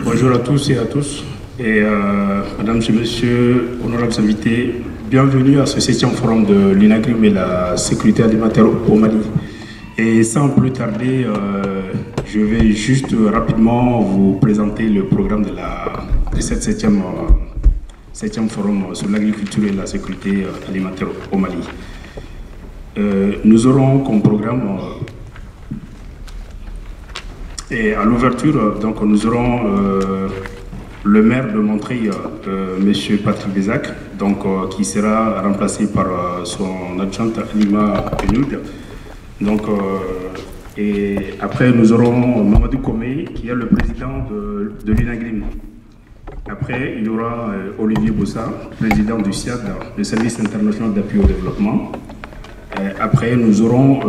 Bonjour à tous et à tous, et mesdames et messieurs, honorables invités, bienvenue à ce 7e forum de l'UNAGRIM et la sécurité alimentaire au Mali. Et sans plus tarder, je vais juste rapidement vous présenter le programme de cette 7e forum sur l'agriculture et la sécurité alimentaire au Mali. Nous aurons comme programme et à l'ouverture, donc nous aurons le maire de Montreuil, M. Patrick Bézac, qui sera remplacé par son adjointe Alima Benoud. Et après, nous aurons Mamadou Komé, qui est le président de l'UNAGRIM. Après, il y aura Olivier Bossa, président du SIAD, le Service international d'appui au développement. Après, nous aurons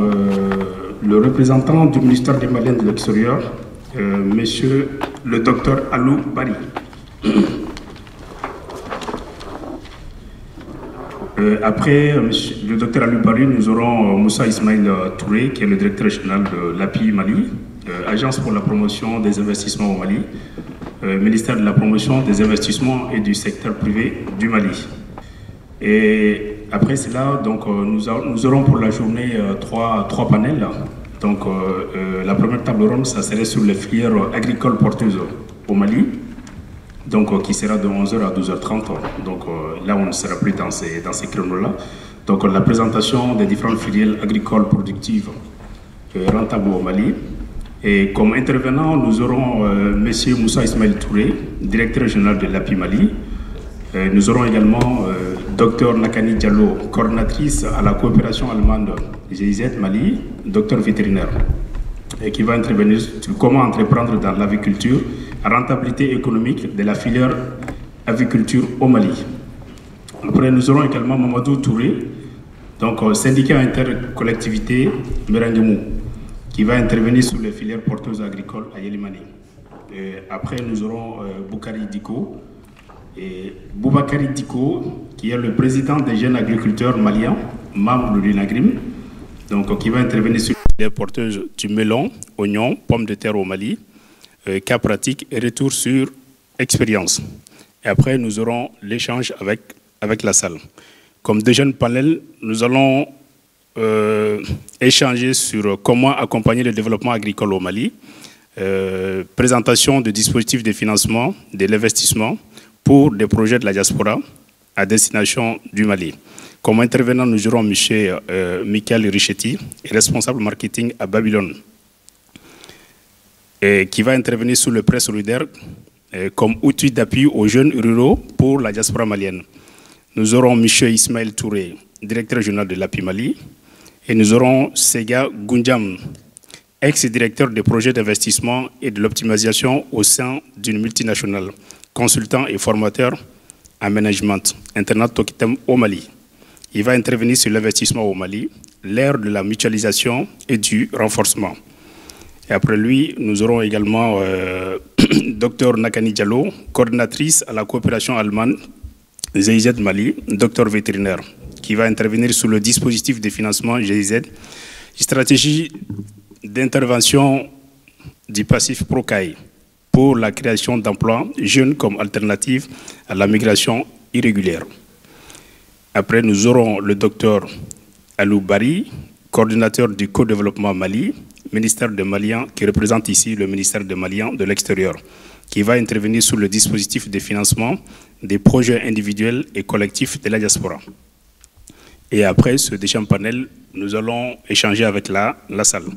le représentant du ministère des Maliens de l'extérieur, monsieur le docteur Alou Bari. Après le docteur Alou Bari, nous aurons Moussa Ismail Touré, qui est le directeur général de l'API Mali, Agence pour la promotion des investissements au Mali, ministère de la promotion des investissements et du secteur privé du Mali. Et après cela, nous aurons pour la journée trois panels. La première table ronde, ça serait sur les filières agricoles porteuses au Mali, qui sera de 11h à 12h30. Là, on ne sera plus dans ces créneaux-là. La présentation des différentes filières agricoles productives rentables au Mali. Et comme intervenant, nous aurons M. Moussa Ismail Touré, directeur général de l'API Mali. Nous aurons également Dr Nakani Diallo, coordinatrice à la coopération allemande GIZ Mali, docteur vétérinaire, et qui va intervenir sur comment entreprendre dans l'aviculture, rentabilité économique de la filière aviculture au Mali. Après, nous aurons également Mamadou Touré, syndicat intercollectivité Merengemou, qui va intervenir sur les filières porteuses agricoles à Yelimani. Après, nous aurons Boukari Diko, et Boubakari Diko, qui est le président des jeunes agriculteurs maliens, membre de l'UNAGRIM, qui va intervenir sur les porteuses du melon, oignon, pommes de terre au Mali, cas pratique et retour sur expérience. Et après, nous aurons l'échange avec la salle. Comme deuxième panel, nous allons échanger sur comment accompagner le développement agricole au Mali, présentation de dispositifs de financement, de l'investissement, pour des projets de la diaspora à destination du Mali. Comme intervenant, nous aurons M. Michael Richetti, responsable marketing à Babylone, qui va intervenir sur le prêt solidaire comme outil d'appui aux jeunes ruraux pour la diaspora malienne. Nous aurons M. Ismaël Touré, directeur général de l'API Mali, et nous aurons Sega Goundjam, ex-directeur des projets d'investissement et de l'optimisation au sein d'une multinationale, consultant et formateur en management, internat Tokitem au Mali. Il va intervenir sur l'investissement au Mali, l'ère de la mutualisation et du renforcement. Et après lui, nous aurons également Dr Nakani Diallo, coordinatrice à la coopération allemande GIZ Mali, docteur vétérinaire, qui va intervenir sur le dispositif de financement GIZ, stratégie d'intervention du passif ProCAI, pour la création d'emplois jeunes comme alternative à la migration irrégulière. Après, nous aurons le docteur Alou Bari, coordinateur du co-développement Mali, ministère des Maliens, qui représente ici le ministère des Maliens de l'extérieur, qui va intervenir sur le dispositif de financement des projets individuels et collectifs de la diaspora. Et après ce deuxième panel, nous allons échanger avec la salle.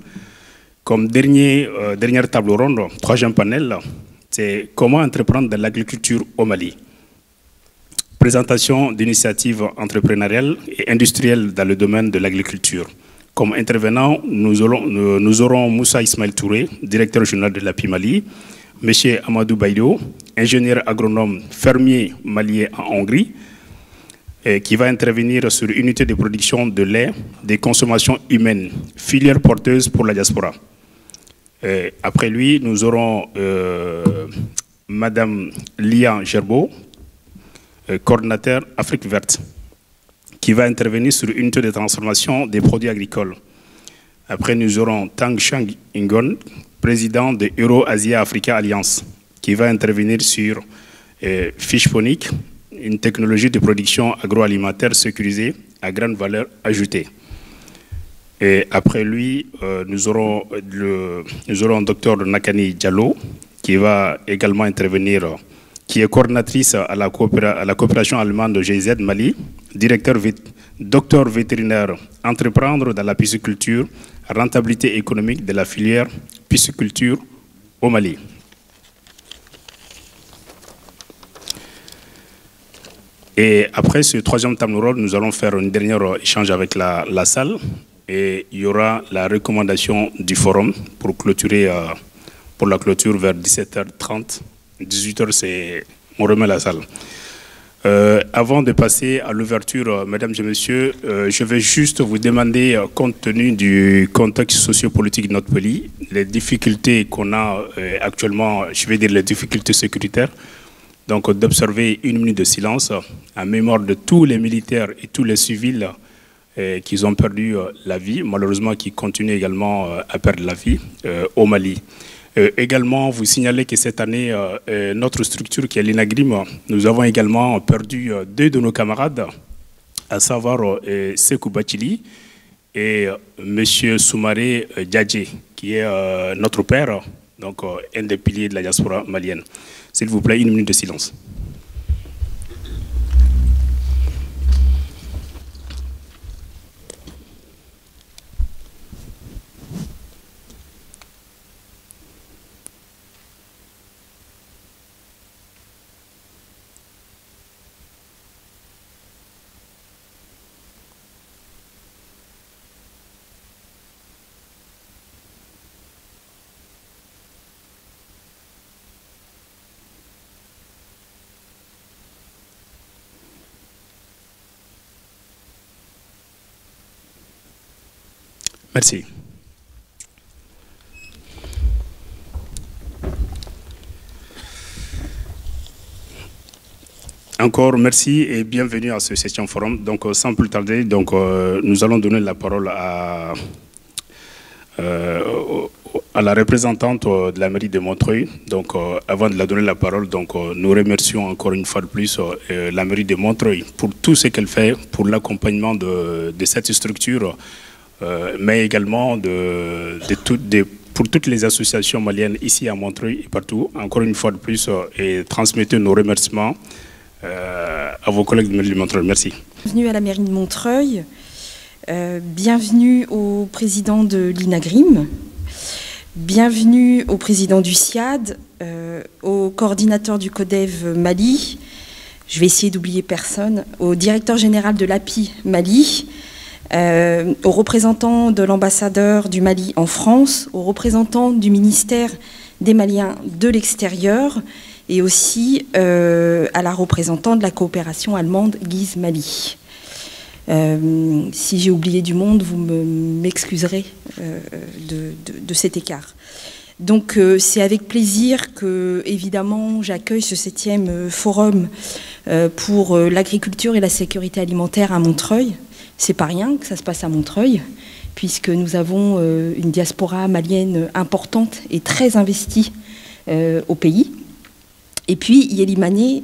Comme dernière table ronde, troisième panel, c'est comment entreprendre dans l'agriculture au Mali. Présentation d'initiatives entrepreneuriales et industrielles dans le domaine de l'agriculture. Comme intervenant, nous aurons Moussa Ismail Touré, directeur général de l'API Mali, M. Amadou Baïdo, ingénieur agronome fermier malien en Hongrie, qui va intervenir sur l'unité de production de lait, des consommations humaines, filière porteuse pour la diaspora. Après lui, nous aurons Madame Lia Gerbeau, coordinateur Afrique verte, qui va intervenir sur l'unité de transformation des produits agricoles. Après, nous aurons Tang Chang Ingon, président de Euro-Asia Africa Alliance, qui va intervenir sur fiche phonique, une technologie de production agroalimentaire sécurisée à grande valeur ajoutée. Et après lui, nous aurons un docteur Nakani Diallo qui va également intervenir, qui est coordinatrice à la coopération allemande de GIZ Mali, docteur vétérinaire, entreprendre dans la pisciculture, rentabilité économique de la filière pisciculture au Mali. Et après ce troisième table ronde, nous allons faire un dernier échange avec la salle et il y aura la recommandation du forum pour clôturer, pour la clôture vers 17h30. 18h, c'est on remet la salle. Avant de passer à l'ouverture, mesdames et messieurs, je vais juste vous demander, compte tenu du contexte sociopolitique de notre pays, les difficultés qu'on a actuellement, je vais dire les difficultés sécuritaires, donc d'observer une minute de silence en mémoire de tous les militaires et tous les civils qui ont perdu la vie, malheureusement qui continuent également à perdre la vie au Mali. Également, vous signalez que cette année, notre structure qui est l'INAGRIM, nous avons également perdu deux de nos camarades, à savoir Sekou Bachili et M. Soumaré Diadje, qui est notre père, donc un des piliers de la diaspora malienne. S'il vous plaît, une minute de silence. Merci. Encore merci et bienvenue à ce session forum. Donc sans plus tarder, donc, nous allons donner la parole à la représentante de la mairie de Montreuil. Donc avant de la donner la parole, donc, nous remercions encore une fois de plus la mairie de Montreuil pour tout ce qu'elle fait pour l'accompagnement de cette structure. Mais également pour toutes les associations maliennes ici à Montreuil et partout, encore une fois de plus, et transmettez nos remerciements à vos collègues de mairie de Montreuil. Merci. Bienvenue à la mairie de Montreuil, bienvenue au président de l'INAGRIM, bienvenue au président du SIAD, au coordinateur du CODEV Mali, je vais essayer d'oublier personne, au directeur général de l'API Mali, aux représentants de l'ambassadeur du Mali en France, aux représentants du ministère des Maliens de l'extérieur et aussi à la représentante de la coopération allemande GIZ Mali. Si j'ai oublié du monde, vous m'excuserez de cet écart. Donc c'est avec plaisir que, évidemment, j'accueille ce 7e forum pour l'agriculture et la sécurité alimentaire à Montreuil. C'est pas rien que ça se passe à Montreuil, puisque nous avons une diaspora malienne importante et très investie au pays. Et puis Yélimané,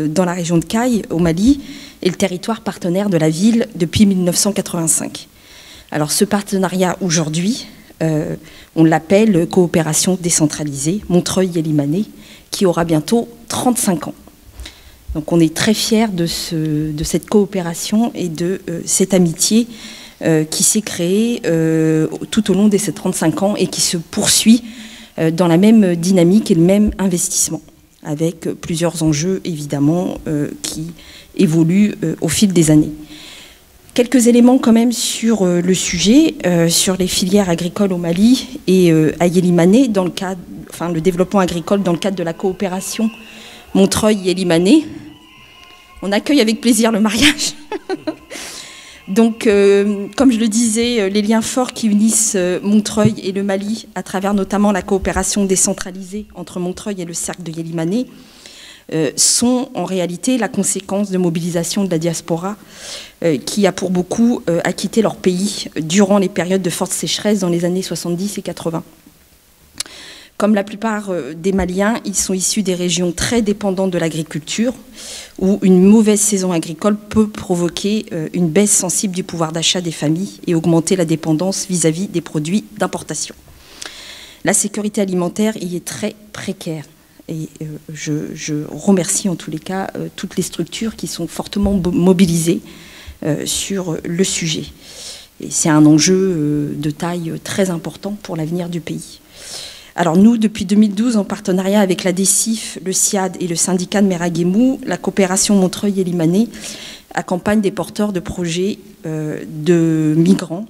dans la région de Caille, au Mali, est le territoire partenaire de la ville depuis 1985. Alors ce partenariat aujourd'hui, on l'appelle coopération décentralisée, Montreuil-Yélimané, qui aura bientôt 35 ans. Donc on est très fiers de cette coopération et de cette amitié qui s'est créée tout au long de ces 35 ans et qui se poursuit dans la même dynamique et le même investissement, avec plusieurs enjeux évidemment qui évoluent au fil des années. Quelques éléments quand même sur le sujet, sur les filières agricoles au Mali et à Yélimané, dans le cadre, enfin le développement agricole dans le cadre de la coopération Montreuil-Yélimané. On accueille avec plaisir le mariage. Donc, comme je le disais, les liens forts qui unissent Montreuil et le Mali, à travers notamment la coopération décentralisée entre Montreuil et le cercle de Yélimané, sont en réalité la conséquence de mobilisation de la diaspora qui a pour beaucoup acquitté leur pays durant les périodes de forte sécheresse dans les années 70 et 80. Comme la plupart des Maliens, ils sont issus des régions très dépendantes de l'agriculture, où une mauvaise saison agricole peut provoquer une baisse sensible du pouvoir d'achat des familles et augmenter la dépendance vis-à-vis des produits d'importation. La sécurité alimentaire y est très précaire. Et je remercie en tous les cas toutes les structures qui sont fortement mobilisées sur le sujet. Et c'est un enjeu de taille très important pour l'avenir du pays. Alors nous, depuis 2012, en partenariat avec la DECIF, le SIAD et le syndicat de Meraguemou, la coopération Montreuil et Limané accompagne des porteurs de projets de migrants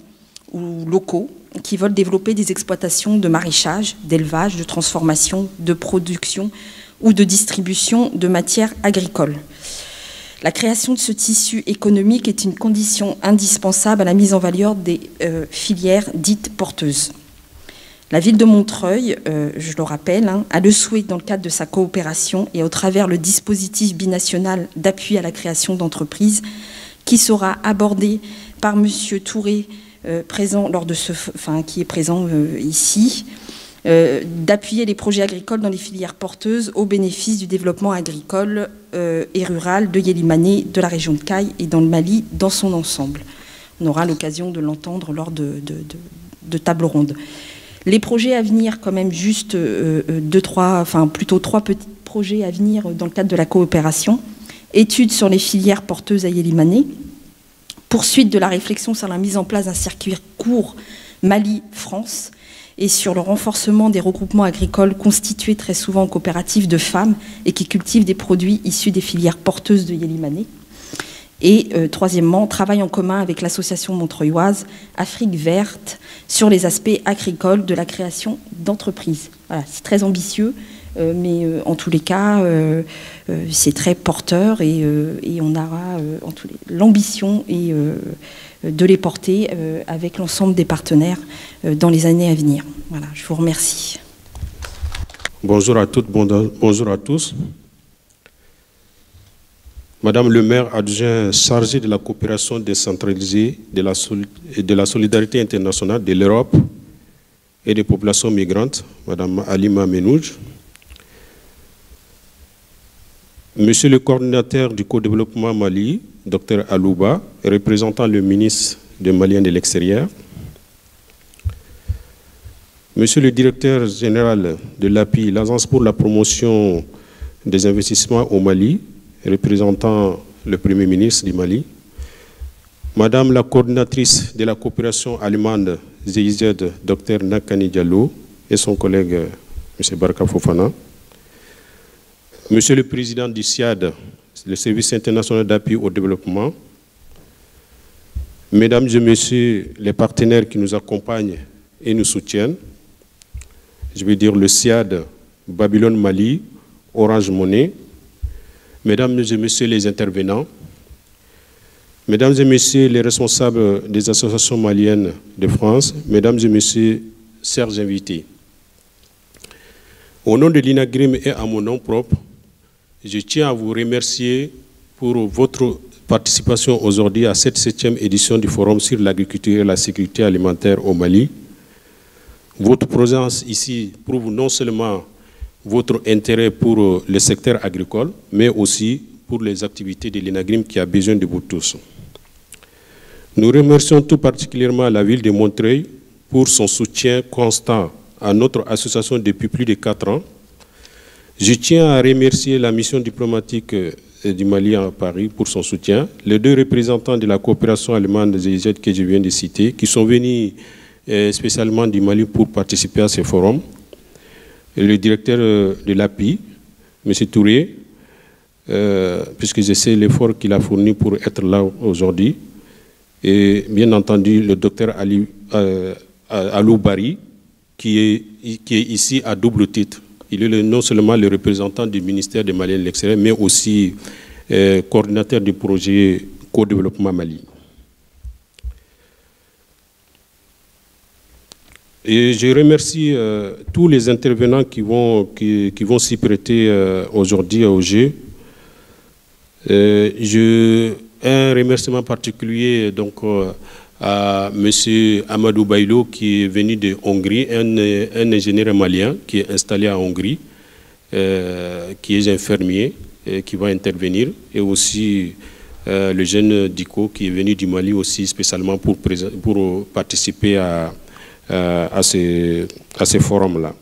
ou locaux qui veulent développer des exploitations de maraîchage, d'élevage, de transformation, de production ou de distribution de matières agricoles. La création de ce tissu économique est une condition indispensable à la mise en valeur des filières dites porteuses. La ville de Montreuil, je le rappelle, a le souhait, dans le cadre de sa coopération et au travers le dispositif binational d'appui à la création d'entreprises, qui sera abordé par M. Touré, présent lors de qui est présent ici, d'appuyer les projets agricoles dans les filières porteuses au bénéfice du développement agricole et rural de Yélimané, de la région de Caille et dans le Mali dans son ensemble. On aura l'occasion de l'entendre lors de tables rondes. Les projets à venir, quand même, juste trois petits projets à venir dans le cadre de la coopération. Études sur les filières porteuses à Yélimané. Poursuite de la réflexion sur la mise en place d'un circuit court Mali-France et sur le renforcement des regroupements agricoles constitués très souvent en coopératives de femmes et qui cultivent des produits issus des filières porteuses de Yélimané. Et troisièmement, travail en commun avec l'association montreuilloise Afrique Verte sur les aspects agricoles de la création d'entreprises. Voilà, c'est très ambitieux, mais en tous les cas, c'est très porteur et on aura l'ambition de les porter avec l'ensemble des partenaires dans les années à venir. Voilà, je vous remercie. Bonjour à toutes, bonjour à tous. Madame le maire adjoint chargé de la coopération décentralisée, de la solidarité internationale, de l'Europe et des populations migrantes, Madame Alima Menouj. Monsieur le coordinateur du co-développement Mali, Dr Alouba, représentant le ministre des Maliens de l'extérieur. Monsieur le directeur général de l'API, l'Agence pour la promotion des investissements au Mali, représentant le Premier ministre du Mali, Madame la coordinatrice de la coopération allemande GIZ, Dr Nakani Diallo, et son collègue M. Barka Fofana, Monsieur le président du SIAD, le Service international d'appui au développement, Mesdames et Messieurs les partenaires qui nous accompagnent et nous soutiennent, je veux dire le SIAD, Babylone Mali, Orange Money, Mesdames et Messieurs les intervenants, Mesdames et Messieurs les responsables des associations maliennes de France, Mesdames et Messieurs, chers invités, au nom de l'INAGRIM et à mon nom propre, je tiens à vous remercier pour votre participation aujourd'hui à cette 7e édition du Forum sur l'agriculture et la sécurité alimentaire au Mali. Votre présence ici prouve non seulement votre intérêt pour le secteur agricole, mais aussi pour les activités de l'INAGRIM qui a besoin de vous tous. Nous remercions tout particulièrement la ville de Montreuil pour son soutien constant à notre association depuis plus de 4 ans. Je tiens à remercier la mission diplomatique du Mali à Paris pour son soutien, les 2 représentants de la coopération allemande GIZ que je viens de citer, qui sont venus spécialement du Mali pour participer à ce forum, et le directeur de l'API, M. Touré, puisque je sais l'effort qu'il a fourni pour être là aujourd'hui, et bien entendu le docteur Alou Bari, qui est ici à double titre. Il est non seulement le représentant du ministère des Maliens de l'extérieur, mais aussi coordinateur du projet Co-développement Mali. Et je remercie tous les intervenants qui vont s'y prêter aujourd'hui au jeu. Un remerciement particulier donc, à M. Amadou Bailo, qui est venu de Hongrie, un ingénieur malien qui est installé en Hongrie, qui est infirmier, qui va intervenir, et aussi le jeune Diko, qui est venu du Mali aussi spécialement pour participer à ces forums-là.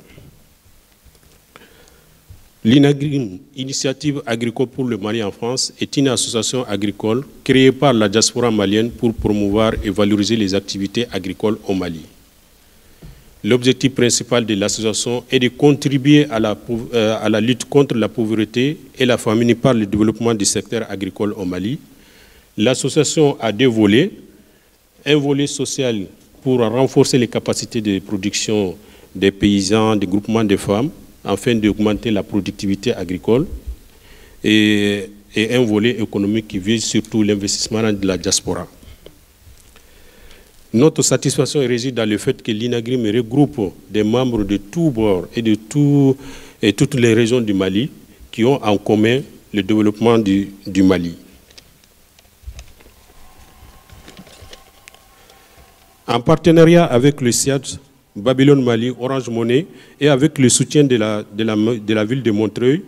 L'INAGRIM, Initiative agricole pour le Mali en France, est une association agricole créée par la diaspora malienne pour promouvoir et valoriser les activités agricoles au Mali. L'objectif principal de l'association est de contribuer à la lutte contre la pauvreté et la famine par le développement du secteur agricole au Mali. L'association a deux volets. Un volet social pour renforcer les capacités de production des paysans, des groupements de femmes, afin d'augmenter la productivité agricole, et un volet économique qui vise surtout l'investissement de la diaspora. Notre satisfaction réside dans le fait que l'INAGRIM regroupe des membres de tous bords et de toutes les régions du Mali qui ont en commun le développement du Mali. En partenariat avec le SIAD, Babylone Mali, Orange Money, et avec le soutien de la ville de Montreuil,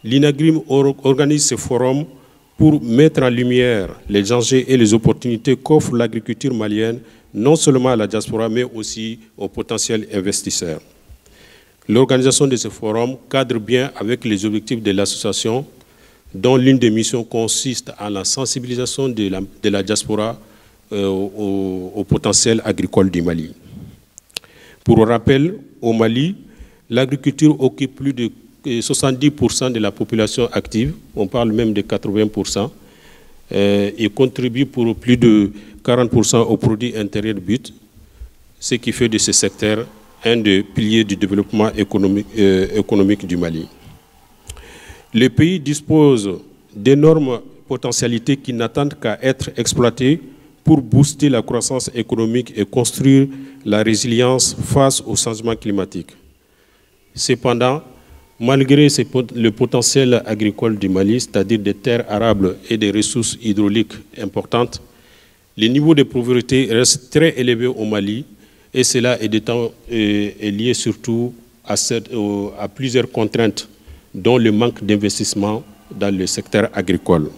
l'INAGRIM organise ce forum pour mettre en lumière les enjeux et les opportunités qu'offre l'agriculture malienne, non seulement à la diaspora, mais aussi aux potentiels investisseurs. L'organisation de ce forum cadre bien avec les objectifs de l'association, dont l'une des missions consiste à la sensibilisation de la diaspora au potentiel agricole du Mali. Pour rappel, au Mali, l'agriculture occupe plus de 70% de la population active, on parle même de 80%, et contribue pour plus de 40% au produit intérieur brut, ce qui fait de ce secteur un des piliers du développement économique du Mali. Le pays dispose d'énormes potentialités qui n'attendent qu'à être exploitées pour booster la croissance économique et construire la résilience face au changement climatique. Cependant, malgré le potentiel agricole du Mali, c'est-à-dire des terres arables et des ressources hydrauliques importantes, le niveau de pauvreté reste très élevé au Mali, et cela est lié surtout à plusieurs contraintes, dont le manque d'investissement dans le secteur agricole.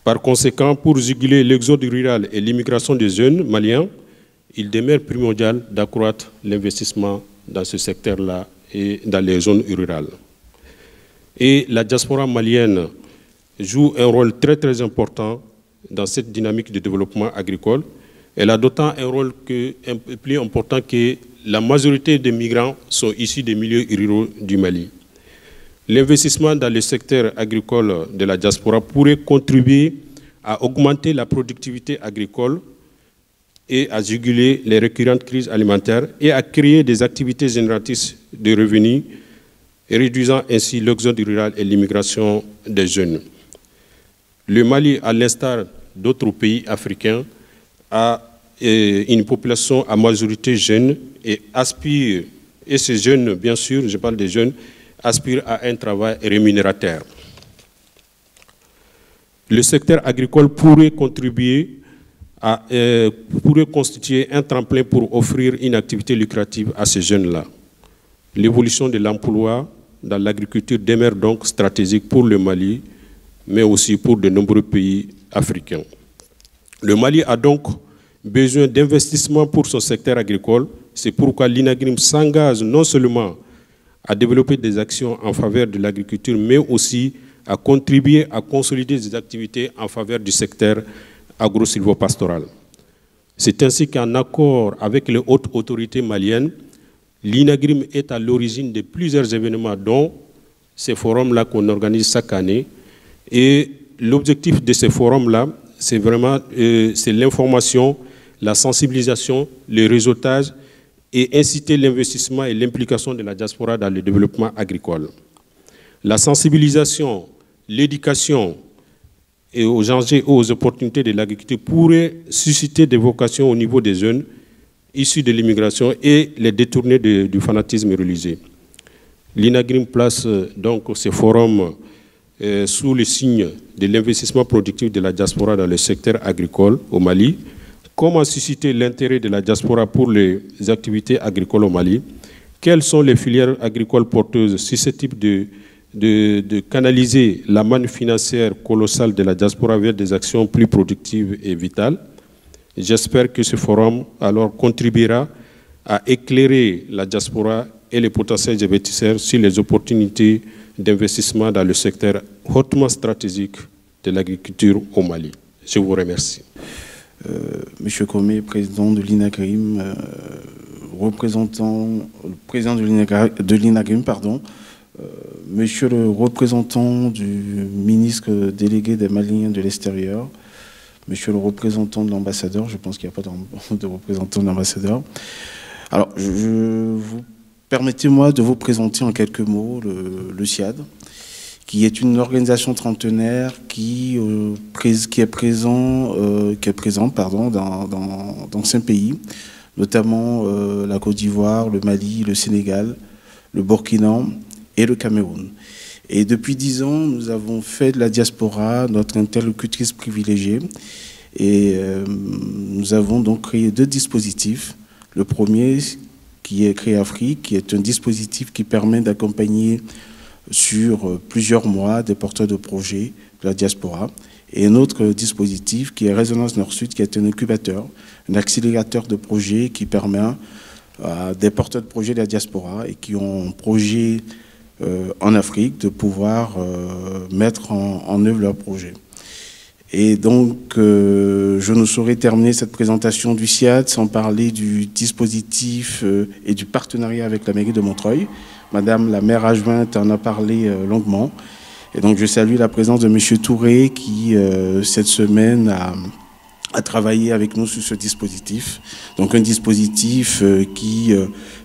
Par conséquent, pour juguler l'exode rural et l'immigration des jeunes maliens, il demeure primordial d'accroître l'investissement dans ce secteur-là et dans les zones rurales. Et la diaspora malienne joue un rôle très très important dans cette dynamique de développement agricole. Elle a d'autant un rôle plus important que la majorité des migrants sont issus des milieux ruraux du Mali. L'investissement dans le secteur agricole de la diaspora pourrait contribuer à augmenter la productivité agricole et à juguler les récurrentes crises alimentaires et à créer des activités génératrices de revenus, réduisant ainsi l'exode rural et l'immigration des jeunes. Le Mali, à l'instar d'autres pays africains, a une population à majorité jeune et aspire, et ces jeunes, bien sûr, je parle des jeunes, aspirent à un travail rémunérateur. Le secteur agricole pourrait constituer un tremplin pour offrir une activité lucrative à ces jeunes-là. L'évolution de l'emploi dans l'agriculture demeure donc stratégique pour le Mali, mais aussi pour de nombreux pays africains. Le Mali a donc besoin d'investissements pour son secteur agricole. C'est pourquoi l'INAGRIM s'engage non seulement à développer des actions en faveur de l'agriculture, mais aussi à contribuer à consolider des activités en faveur du secteur agro-silvopastoral. C'est ainsi qu'en accord avec les hautes autorités maliennes, l'INAGRIM est à l'origine de plusieurs événements, dont ces forums-là qu'on organise chaque année. Et l'objectif de ces forums-là, c'est vraiment l'information, la sensibilisation, le réseautage et inciter l'investissement et l'implication de la diaspora dans le développement agricole. La sensibilisation, l'éducation et aux enjeux et aux opportunités de l'agriculture pourraient susciter des vocations au niveau des jeunes issus de l'immigration et les détourner du fanatisme religieux. L'INAGRIM place donc ce forum sous le signe de l'investissement productif de la diaspora dans le secteur agricole au Mali. Comment susciter l'intérêt de la diaspora pour les activités agricoles au Mali? Quelles sont les filières agricoles porteuses susceptibles de canaliser la manne financière colossale de la diaspora vers des actions plus productives et vitales? J'espère que ce forum alors contribuera à éclairer la diaspora et les potentiels investisseurs sur les opportunités d'investissement dans le secteur hautement stratégique de l'agriculture au Mali. Je vous remercie. Monsieur Komé, président de l'INAGRIM, président de l'INAGRIM, pardon, monsieur le représentant du ministre délégué des Maliens de l'extérieur, monsieur le représentant de l'ambassadeur, je pense qu'il n'y a pas de représentant de l'ambassadeur. Alors, permettez-moi de vous présenter en quelques mots le SIAD, qui est une organisation trentenaire qui est présente dans 5 pays, notamment la Côte d'Ivoire, le Mali, le Sénégal, le Burkina et le Cameroun. Et depuis 10 ans, nous avons fait de la diaspora notre interlocutrice privilégiée et nous avons donc créé 2 dispositifs. Le premier, qui est Créer Afrique, qui est un dispositif qui permet d'accompagner sur plusieurs mois des porteurs de projets de la diaspora. Et un autre dispositif qui est Résonance Nord-Sud, qui est un incubateur, un accélérateur de projets qui permet à des porteurs de projets de la diaspora et qui ont un projet en Afrique de pouvoir mettre en œuvre leur projet. Et donc, je ne saurais terminer cette présentation du SIAD sans parler du dispositif et du partenariat avec la mairie de Montreuil. Madame la maire adjointe en a parlé longuement. Et donc, je salue la présence de Monsieur Touré qui, cette semaine, a travaillé avec nous sur ce dispositif. Donc, un dispositif qui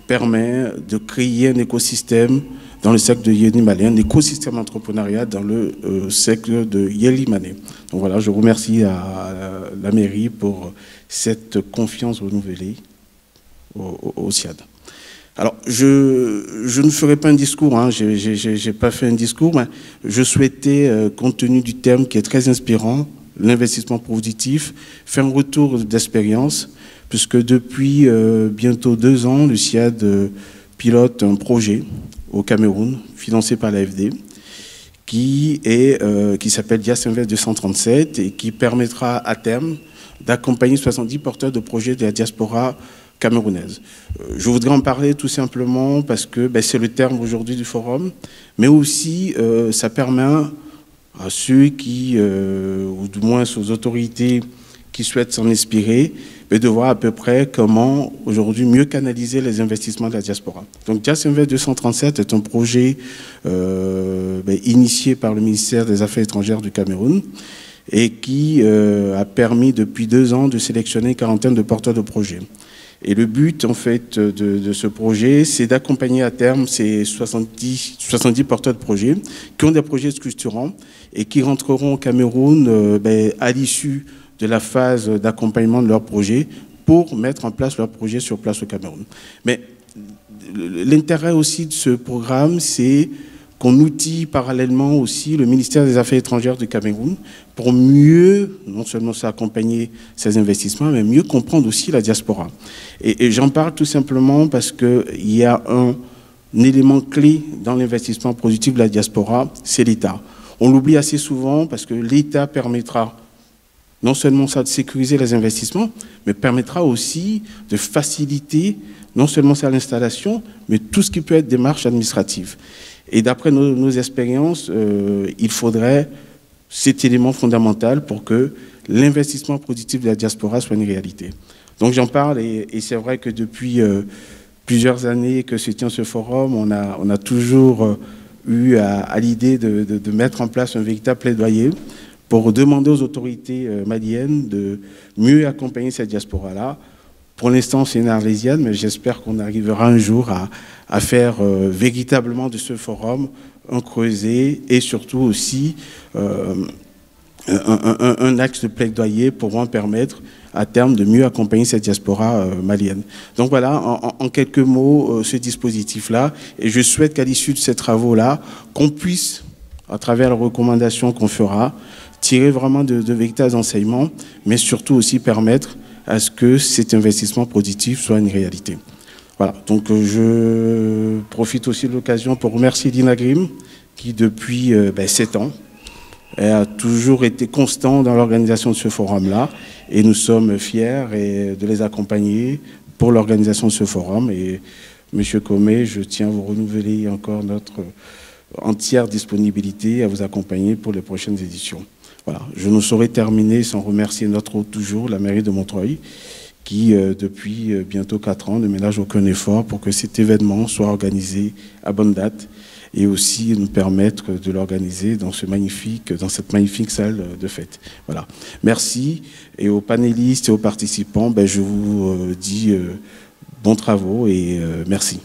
permet de créer un écosystème dans le secteur de Yéli-Malais, un écosystème entrepreneurial dans le secteur de Yéli-Malais. Donc voilà, je remercie à la mairie pour cette confiance renouvelée au SIAD. Alors, je ne ferai pas un discours, hein, je n'ai pas fait un discours, mais je souhaitais, compte tenu du thème qui est très inspirant, l'investissement productif, faire un retour d'expérience, puisque depuis bientôt 2 ans, le SIAD pilote un projet au Cameroun, financé par l'AFD, qui s'appelle Dias Invest 237 et qui permettra à terme d'accompagner 70 porteurs de projets de la diaspora camerounaise. Je voudrais en parler tout simplement parce que c'est le terme aujourd'hui du forum, mais aussi ça permet à ceux qui, ou du moins aux autorités qui souhaitent s'en inspirer, de voir à peu près comment aujourd'hui mieux canaliser les investissements de la diaspora. Donc Dias Invest 237 est un projet initié par le ministère des Affaires étrangères du Cameroun et qui a permis depuis 2 ans de sélectionner une quarantaine de porteurs de projets. Et le but, en fait, de ce projet, c'est d'accompagner à terme ces 70 porteurs de projets qui ont des projets structurants et qui rentreront au Cameroun à l'issue de la phase d'accompagnement de leur projet pour mettre en place leur projet sur place au Cameroun. Mais l'intérêt aussi de ce programme, c'est qu'on outille parallèlement aussi le ministère des Affaires étrangères du Cameroun pour mieux, non seulement accompagner ces investissements, mais mieux comprendre aussi la diaspora. Et j'en parle tout simplement parce qu'il y a un élément clé dans l'investissement productif de la diaspora, c'est l'État. On l'oublie assez souvent parce que l'État permettra non seulement ça de sécuriser les investissements, mais permettra aussi de faciliter non seulement ça l'installation, mais tout ce qui peut être démarche administrative. Et d'après nos expériences, il faudrait cet élément fondamental pour que l'investissement productif de la diaspora soit une réalité. Donc j'en parle et c'est vrai que depuis plusieurs années que se tient ce forum, on a toujours eu à l'idée de mettre en place un véritable plaidoyer pour demander aux autorités maliennes de mieux accompagner cette diaspora-là. Pour l'instant, c'est une arlésienne, mais j'espère qu'on arrivera un jour à faire véritablement de ce forum un creuset et surtout aussi un axe de plaidoyer pour en permettre à terme de mieux accompagner cette diaspora malienne. Donc voilà, en quelques mots, ce dispositif-là. Et je souhaite qu'à l'issue de ces travaux-là, qu'on puisse à travers les recommandations qu'on fera, tirer vraiment de véritables enseignements, mais surtout aussi permettre à ce que cet investissement productif soit une réalité. Voilà, donc je profite aussi de l'occasion pour remercier l'INAGRIM, qui depuis 7 ans a toujours été constant dans l'organisation de ce forum-là, et nous sommes fiers de les accompagner pour l'organisation de ce forum. Et Monsieur Comé, je tiens à vous renouveler encore notre entière disponibilité à vous accompagner pour les prochaines éditions. Voilà, je ne saurais terminer sans remercier notre hôte toujours, la mairie de Montreuil, qui depuis bientôt 4 ans ne ménage aucun effort pour que cet événement soit organisé à bonne date et aussi nous permettre de l'organiser dans cette magnifique salle de fête. Voilà. Merci. Et aux panélistes et aux participants, je vous dis bons travaux et merci.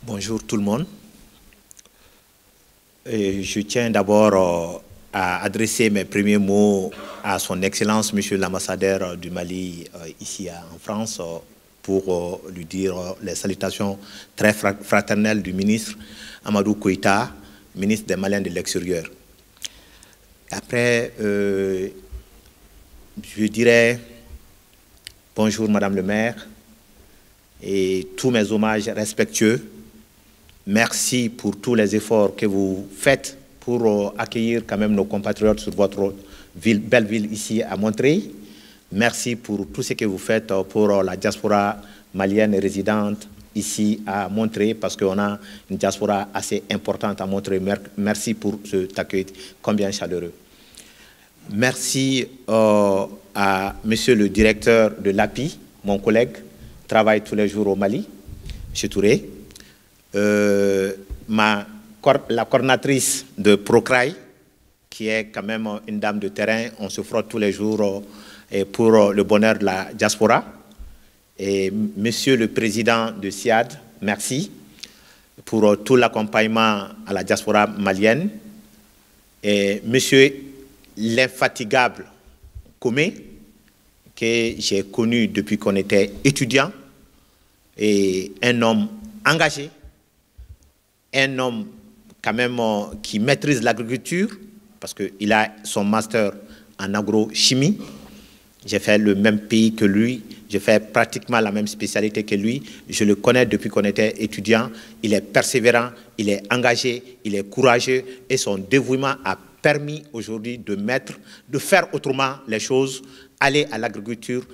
Bonjour tout le monde. Et je tiens d'abord à adresser mes premiers mots à son Excellence, Monsieur l'ambassadeur du Mali ici en France, pour lui dire les salutations très fraternelles du ministre Amadou Koïta, ministre des Maliens de l'extérieur. Après, je dirais bonjour Madame le maire et tous mes hommages respectueux. Merci pour tous les efforts que vous faites pour accueillir quand même nos compatriotes sur votre belle ville ici à Montreuil. Merci pour tout ce que vous faites pour la diaspora malienne résidente ici à Montreuil, parce qu'on a une diaspora assez importante à Montreuil. Merci pour cet accueil combien chaleureux. Merci à Monsieur le directeur de l'API, mon collègue, travaille tous les jours au Mali, M. Touré. La coordinatrice de Procrail, qui est quand même une dame de terrain, on se frotte tous les jours pour le bonheur de la diaspora. Et Monsieur le Président de SIAD, merci pour tout l'accompagnement à la diaspora malienne. Et Monsieur l'infatigable Comé, que j'ai connu depuis qu'on était étudiant, et un homme engagé, un homme quand même qui maîtrise l'agriculture, parce qu'il a son master en agrochimie. J'ai fait le même pays que lui, j'ai fait pratiquement la même spécialité que lui. Je le connais depuis qu'on était étudiant. Il est persévérant, il est engagé, il est courageux et son dévouement a permis aujourd'hui de faire autrement les choses, aller à l'agriculture,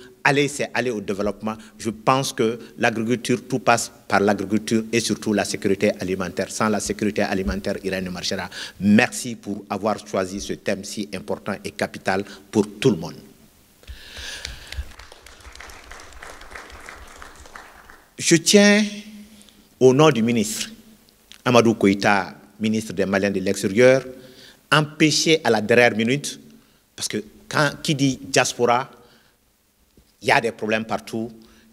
c'est aller au développement. Je pense que l'agriculture, tout passe par l'agriculture et surtout la sécurité alimentaire. Sans la sécurité alimentaire, rien ne marchera. Merci pour avoir choisi ce thème si important et capital pour tout le monde. Je tiens, au nom du ministre Amadou Koïta, ministre des Maliens de l'extérieur, empêcher à la dernière minute, parce que qui dit diaspora, il y a des problèmes partout.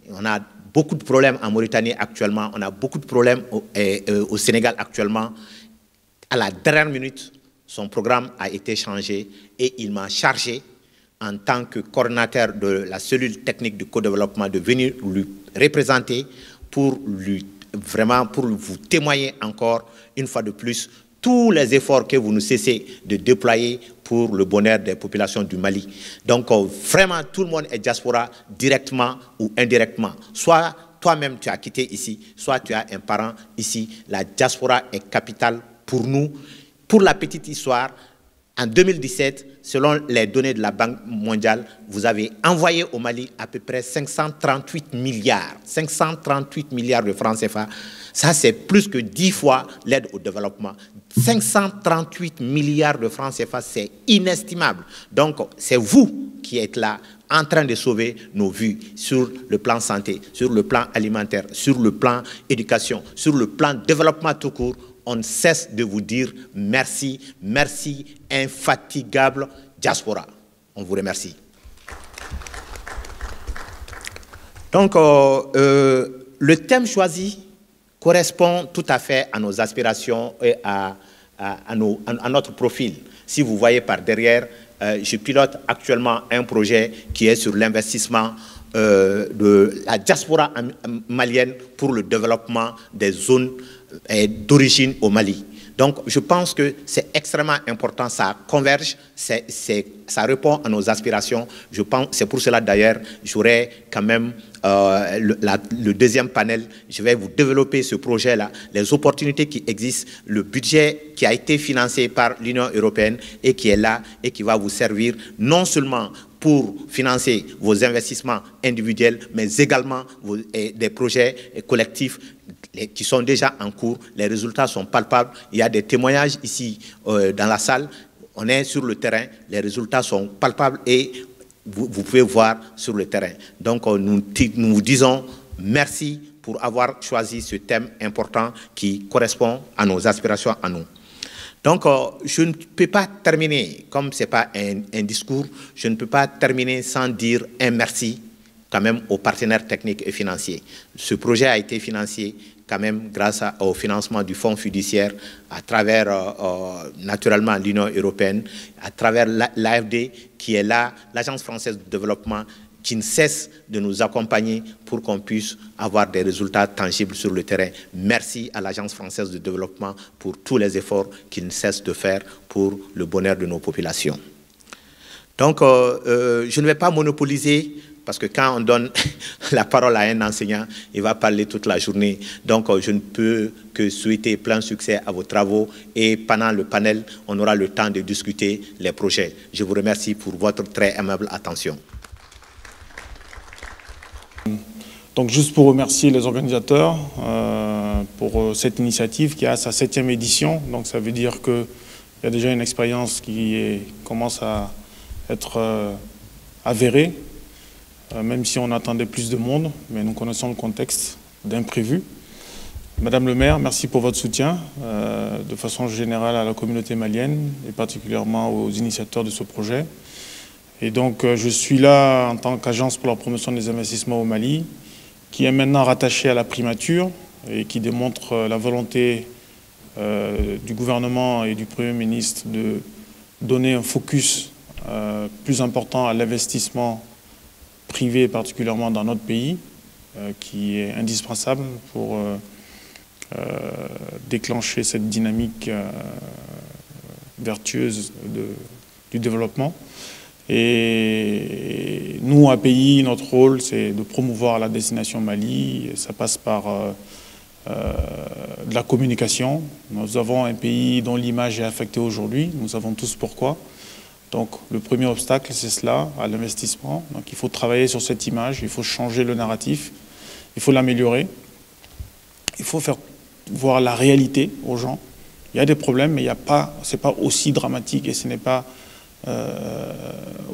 On a beaucoup de problèmes en Mauritanie actuellement, on a beaucoup de problèmes au Sénégal actuellement. À la dernière minute, son programme a été changé et il m'a chargé, en tant que coordinateur de la cellule technique de co-développement, de venir lui représenter pour vous témoigner encore une fois de plus tous les efforts que vous ne cessez de déployer pour le bonheur des populations du Mali. Donc vraiment tout le monde est diaspora directement ou indirectement. Soit toi-même tu as quitté ici, soit tu as un parent ici. La diaspora est capitale pour nous. Pour la petite histoire, en 2017, selon les données de la Banque mondiale, vous avez envoyé au Mali à peu près 538 milliards de francs CFA. Ça, c'est plus que 10 fois l'aide au développement. 538 milliards de francs CFA, c'est inestimable. Donc, c'est vous qui êtes là en train de sauver nos vies sur le plan santé, sur le plan alimentaire, sur le plan éducation, sur le plan développement tout court. On ne cesse de vous dire merci, merci, infatigable diaspora. On vous remercie. Donc, le thème choisi correspond tout à fait à nos aspirations et à notre profil. Si vous voyez par derrière, je pilote actuellement un projet qui est sur l'investissement de la diaspora malienne pour le développement des zones d'origine au Mali. Donc, je pense que c'est extrêmement important, ça converge, ça répond à nos aspirations. Je pense, c'est pour cela d'ailleurs, j'aurai quand même le deuxième panel. Je vais vous développer ce projet-là, les opportunités qui existent, le budget qui a été financé par l'Union européenne et qui est là et qui va vous servir non seulement pour financer vos investissements individuels, mais également des projets collectifs qui sont déjà en cours. Les résultats sont palpables. Il y a des témoignages ici dans la salle. On est sur le terrain. Les résultats sont palpables et vous pouvez voir sur le terrain. Donc, nous vous disons merci pour avoir choisi ce thème important qui correspond à nos aspirations à nous. Donc, je ne peux pas terminer, comme ce n'est pas un discours, je ne peux pas terminer sans dire un merci quand même aux partenaires techniques et financiers. Ce projet a été financé quand même grâce au financement du fonds fiduciaire à travers naturellement l'Union européenne, à travers l'AFD qui est là, l'Agence française de développement qui ne cesse de nous accompagner pour qu'on puisse avoir des résultats tangibles sur le terrain. Merci à l'Agence française de développement pour tous les efforts qu'il ne cesse de faire pour le bonheur de nos populations. Donc, je ne vais pas monopoliser parce que quand on donne la parole à un enseignant, il va parler toute la journée. Donc, je ne peux que souhaiter plein succès à vos travaux et pendant le panel, on aura le temps de discuter les projets. Je vous remercie pour votre très aimable attention. Donc, juste pour remercier les organisateurs pour cette initiative qui a sa 7e édition. Donc, ça veut dire qu'il y a déjà une expérience qui commence à être avérée. Même si on attendait plus de monde, mais nous connaissons le contexte d'imprévu. Madame le maire, merci pour votre soutien, de façon générale à la communauté malienne et particulièrement aux initiateurs de ce projet. Et donc, je suis là en tant qu'agence pour la promotion des investissements au Mali, qui est maintenant rattachée à la primature et qui démontre la volonté du gouvernement et du Premier ministre de donner un focus plus important à l'investissement privé, particulièrement dans notre pays, qui est indispensable pour déclencher cette dynamique vertueuse du développement. Et nous, API, notre rôle, c'est de promouvoir la destination Mali. Et ça passe par de la communication. Nous avons un pays dont l'image est affectée aujourd'hui. Nous savons tous pourquoi. Donc, le premier obstacle, c'est cela, à l'investissement. Donc, il faut travailler sur cette image, il faut changer le narratif, il faut l'améliorer. Il faut faire voir la réalité aux gens. Il y a des problèmes, mais ce n'est pas aussi dramatique et ce n'est pas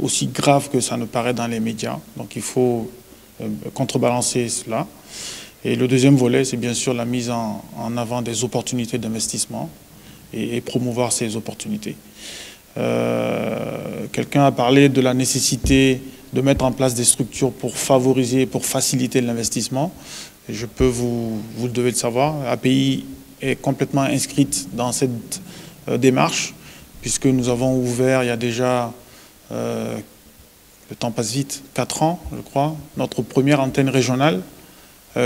aussi grave que ça ne paraît dans les médias. Donc, il faut contrebalancer cela. Et le deuxième volet, c'est bien sûr la mise en avant des opportunités d'investissement et promouvoir ces opportunités. Quelqu'un a parlé de la nécessité de mettre en place des structures pour favoriser, pour faciliter l'investissement. Je peux vous devez le savoir, API est complètement inscrite dans cette démarche, puisque nous avons ouvert il y a déjà, le temps passe vite, 4 ans, je crois, notre première antenne régionale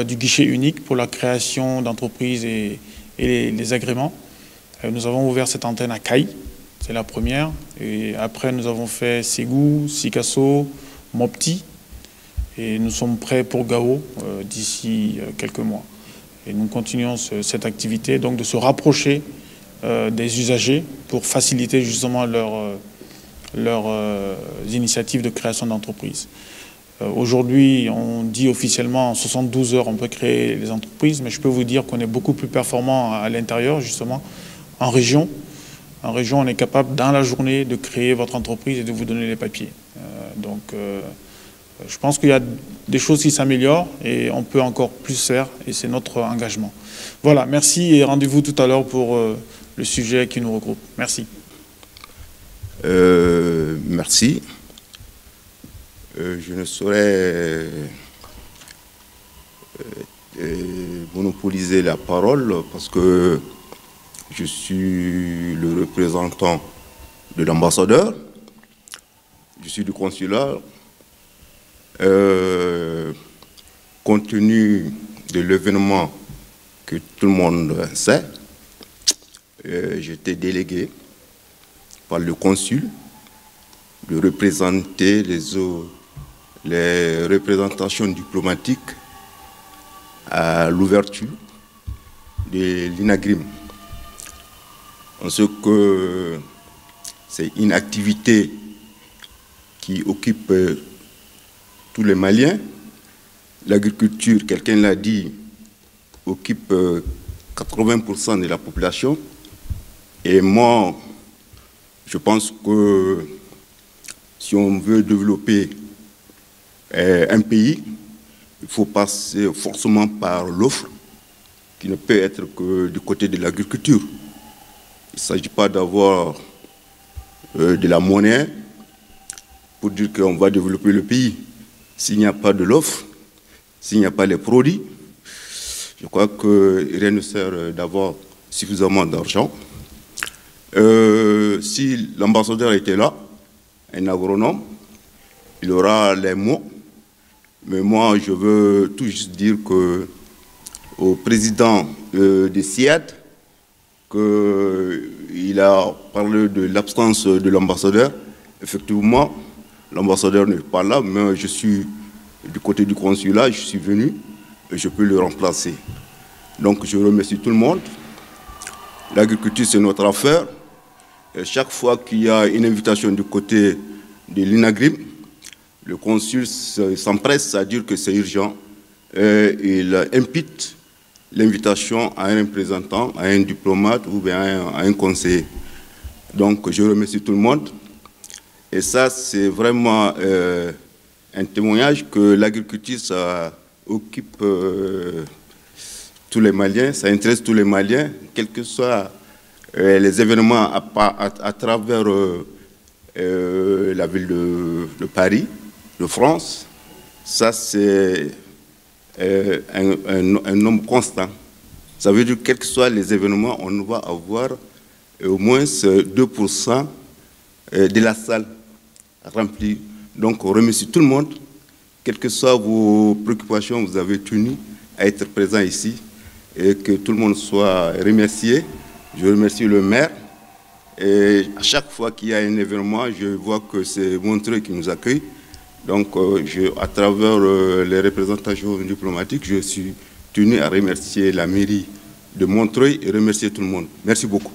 du guichet unique pour la création d'entreprises et les agréments. Nous avons ouvert cette antenne à Caille. C'est la première. Et après, nous avons fait Ségou, Sikasso, Mopti. Et nous sommes prêts pour Gao d'ici quelques mois. Et nous continuons cette activité, donc de se rapprocher des usagers pour faciliter justement leurs initiatives de création d'entreprises. Aujourd'hui, on dit officiellement en 72 heures, on peut créer les entreprises, mais je peux vous dire qu'on est beaucoup plus performant à l'intérieur, justement, en région. En région, on est capable, dans la journée, de créer votre entreprise et de vous donner les papiers. Donc, je pense qu'il y a des choses qui s'améliorent et on peut encore plus faire, et c'est notre engagement. Voilà, merci et rendez-vous tout à l'heure pour le sujet qui nous regroupe. Merci. Merci. Je ne saurais monopoliser la parole parce que je suis le représentant de l'ambassadeur, je suis du consulat, Compte tenu de l'événement que tout le monde sait, j'étais délégué par le consul de représenter les représentations diplomatiques à l'ouverture de l'INAGRIM. En ce que c'est une activité qui occupe tous les Maliens. L'agriculture, quelqu'un l'a dit, occupe 80% de la population. Et moi, je pense que si on veut développer un pays, il faut passer forcément par l'offre, qui ne peut être que du côté de l'agriculture. Il ne s'agit pas d'avoir de la monnaie pour dire qu'on va développer le pays. S'il n'y a pas de l'offre, s'il n'y a pas les produits, je crois que rien ne sert d'avoir suffisamment d'argent. Si l'ambassadeur était là, un agronome, il aura les mots. Mais moi, je veux tout juste dire au président des SIAD, qu'il a parlé de l'absence de l'ambassadeur. Effectivement, l'ambassadeur n'est pas là, mais je suis du côté du consulat, je suis venu et je peux le remplacer. Donc je remercie tout le monde. L'agriculture, c'est notre affaire. Et chaque fois qu'il y a une invitation du côté de l'INAGRIM, le consul s'empresse à dire que c'est urgent. Et il impute l'invitation à un représentant, à un diplomate ou bien à un conseiller. Donc je remercie tout le monde. Et ça, c'est vraiment un témoignage que l'agriculture, ça occupe tous les Maliens, ça intéresse tous les Maliens, quels que soient les événements à travers la ville de Paris, de France. Ça, c'est un nombre constant. Ça veut dire que quels que soient les événements, on va avoir au moins 2% de la salle remplie. Donc, on remercie tout le monde. Quelles que soient vos préoccupations, vous avez tenu à être présent ici et que tout le monde soit remercié. Je remercie le maire. Et à chaque fois qu'il y a un événement, je vois que c'est Montreuil qui nous accueille. Donc, à travers les représentations diplomatiques, je suis tenu à remercier la mairie de Montreuil et remercier tout le monde. Merci beaucoup.